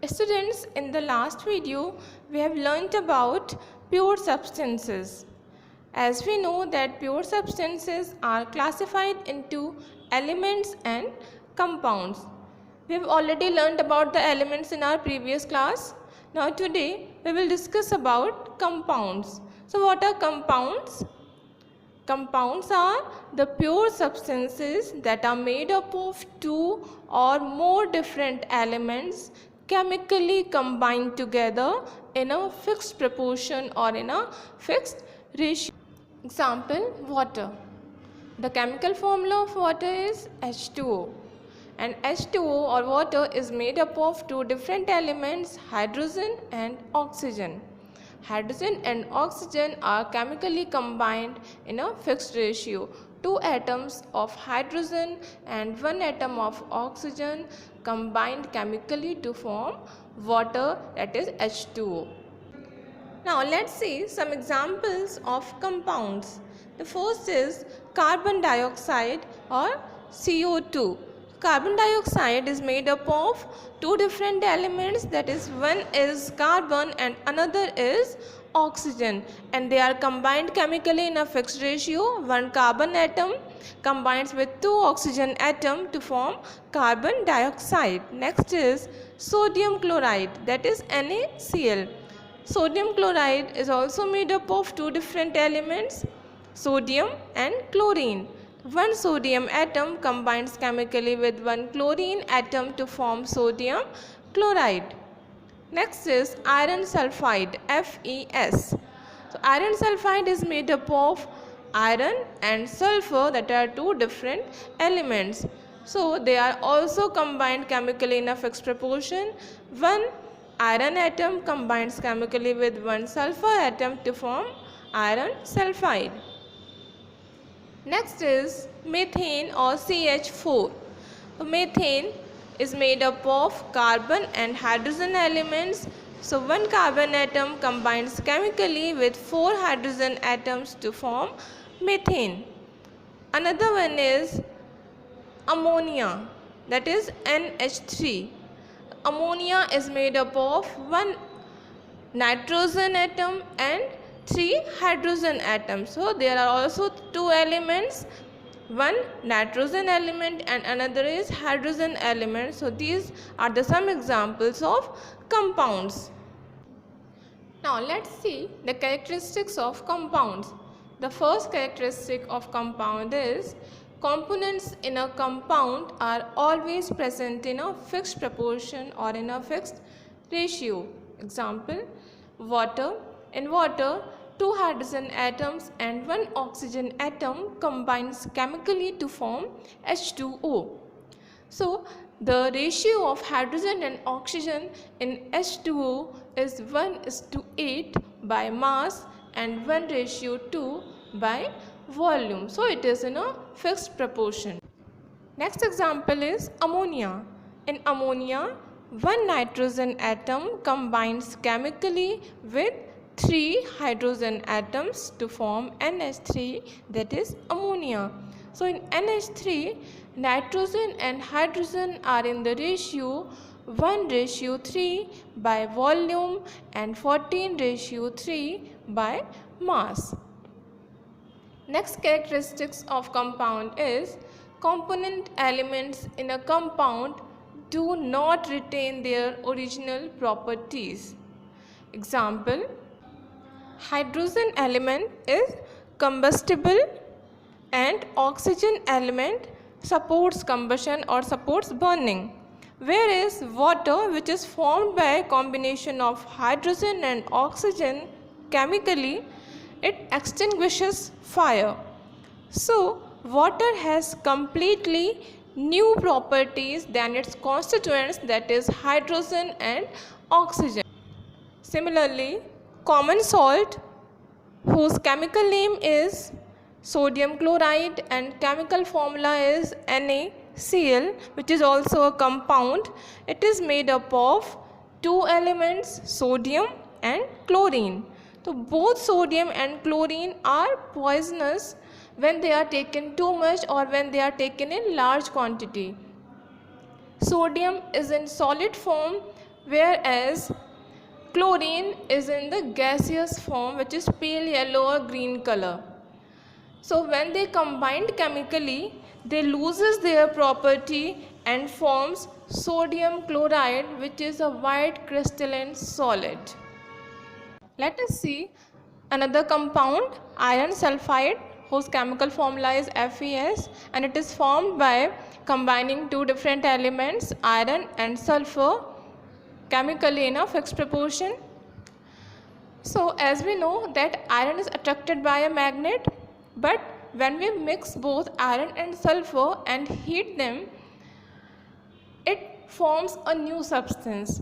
Students, in the last video, we have learnt about pure substances. As we know that pure substances are classified into elements and compounds. We have already learnt about the elements in our previous class. Now today we will discuss about compounds. So what are compounds? Compounds are the pure substances that are made up of two or more different elements chemically combined together in a fixed proportion or in a fixed ratio. Example, water. The chemical formula of water is H2O, and H2O or water is made up of two different elements, hydrogen and oxygen. Hydrogen and oxygen are chemically combined in a fixed ratio. Two atoms of hydrogen and one atom of oxygen combined chemically to form water, that is H2O. Now let's see some examples of compounds. The first is carbon dioxide or CO2. Carbon dioxide is made up of two different elements, that is one is carbon and another is oxygen, and they are combined chemically in a fixed ratio. One carbon atom combines with two oxygen atom to form carbon dioxide. Next is sodium chloride, that is NaCl. Sodium chloride is also made up of two different elements, sodium and chlorine. One sodium atom combines chemically with one chlorine atom to form sodium chloride. Next is iron sulfide, FeS. So iron sulfide is made up of iron and sulfur, that are two different elements. So they are also combined chemically in a fixed proportion. One iron atom combines chemically with one sulfur atom to form iron sulfide. Next is methane or CH4. Methane is made up of carbon and hydrogen elements. So one carbon atom combines chemically with four hydrogen atoms to form methane. Another one is ammonia, that is NH3. Ammonia is made up of one nitrogen atom and three hydrogen atoms. So there are also two elements, one nitrogen element and another is hydrogen element. So these are the some examples of compounds. Now let's see the characteristics of compounds. The first characteristic of compound is components in a compound are always present in a fixed proportion or in a fixed ratio. Example, water. In water, two hydrogen atoms and one oxygen atom combines chemically to form H2O. So the ratio of hydrogen and oxygen in H2O is 1:8 by mass and 1:2 by volume. So it is in a fixed proportion. Next example is ammonia. In ammonia, one nitrogen atom combines chemically with three hydrogen atoms to form NH3, that is ammonia. So in NH3, nitrogen and hydrogen are in the ratio 1:3 by volume and 14:3 by mass. Next characteristics of compound is component elements in a compound do not retain their original properties. Example, hydrogen element is combustible and oxygen element supports combustion or supports burning, whereas water, which is formed by a combination of hydrogen and oxygen chemically, it extinguishes fire. So water has completely new properties than its constituents, that is hydrogen and oxygen. Similarly, common salt, whose chemical name is sodium chloride and chemical formula is NaCl, which is also a compound, it is made up of two elements, sodium and chlorine. So both sodium and chlorine are poisonous when they are taken too much or when they are taken in large quantity. Sodium is in solid form whereas chlorine is in the gaseous form, which is pale yellow or green color. So when they combined chemically, they loses their property and forms sodium chloride, which is a white crystalline solid. Let us see another compound, iron sulfide, whose chemical formula is FeS, and it is formed by combining two different elements, iron and sulfur, chemically in a fixed proportion. So as we know that iron is attracted by a magnet, but when we mix both iron and sulfur and heat them, it forms a new substance.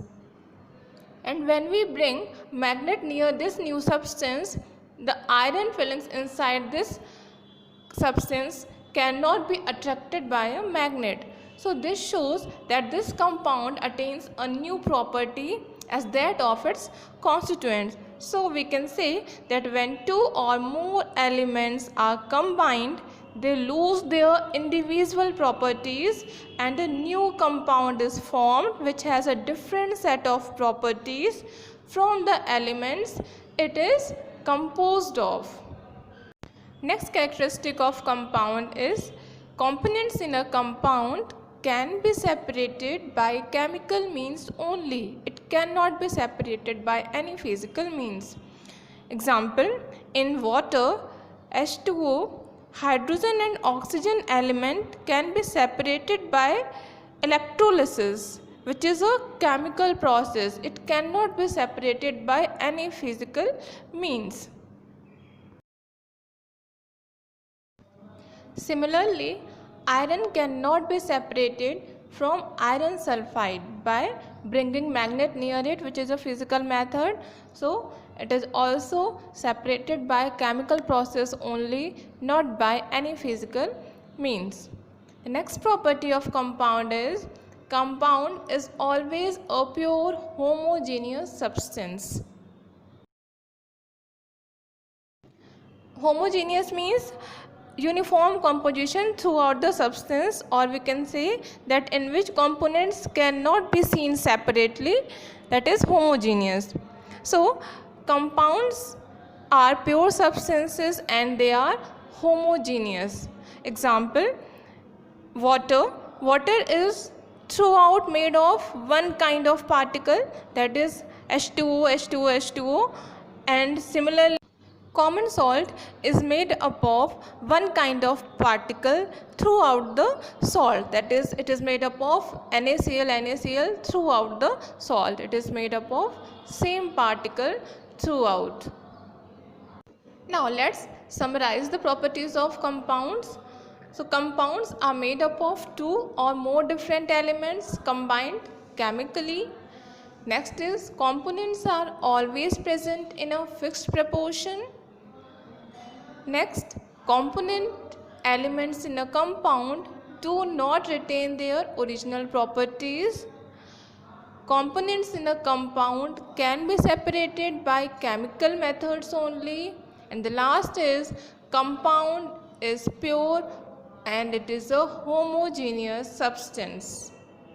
And when we bring magnet near this new substance, the iron filings inside this substance cannot be attracted by a magnet. So this shows that this compound attains a new property as that of its constituents. So we can say that when two or more elements are combined, they lose their individual properties and a new compound is formed which has a different set of properties from the elements it is composed of. Next characteristic of compound is components in a compound can be separated by chemical means only. It cannot be separated by any physical means. Example, in water, H2O, hydrogen and oxygen element can be separated by electrolysis, which is a chemical process. It cannot be separated by any physical means. Similarly, iron cannot be separated from iron sulfide by bringing magnet near it, which is a physical method. So it is also separated by chemical process only, not by any physical means. The next property of compound is always a pure homogeneous substance. Homogeneous means uniform composition throughout the substance, or we can say that in which components cannot be seen separately, that is homogeneous. So compounds are pure substances and they are homogeneous. Example, water is throughout made of one kind of particle, that is H2O, H2O, H2O, and similarly common salt is made up of one kind of particle throughout the salt, that is it is made up of NaCl throughout the salt. It is made up of same particle throughout. Now let's summarize the properties of compounds. So compounds are made up of two or more different elements combined chemically. Next is components are always present in a fixed proportion. Next, component elements in a compound do not retain their original properties. Components in a compound can be separated by chemical methods only. And the last is compound is pure and it is a homogeneous substance.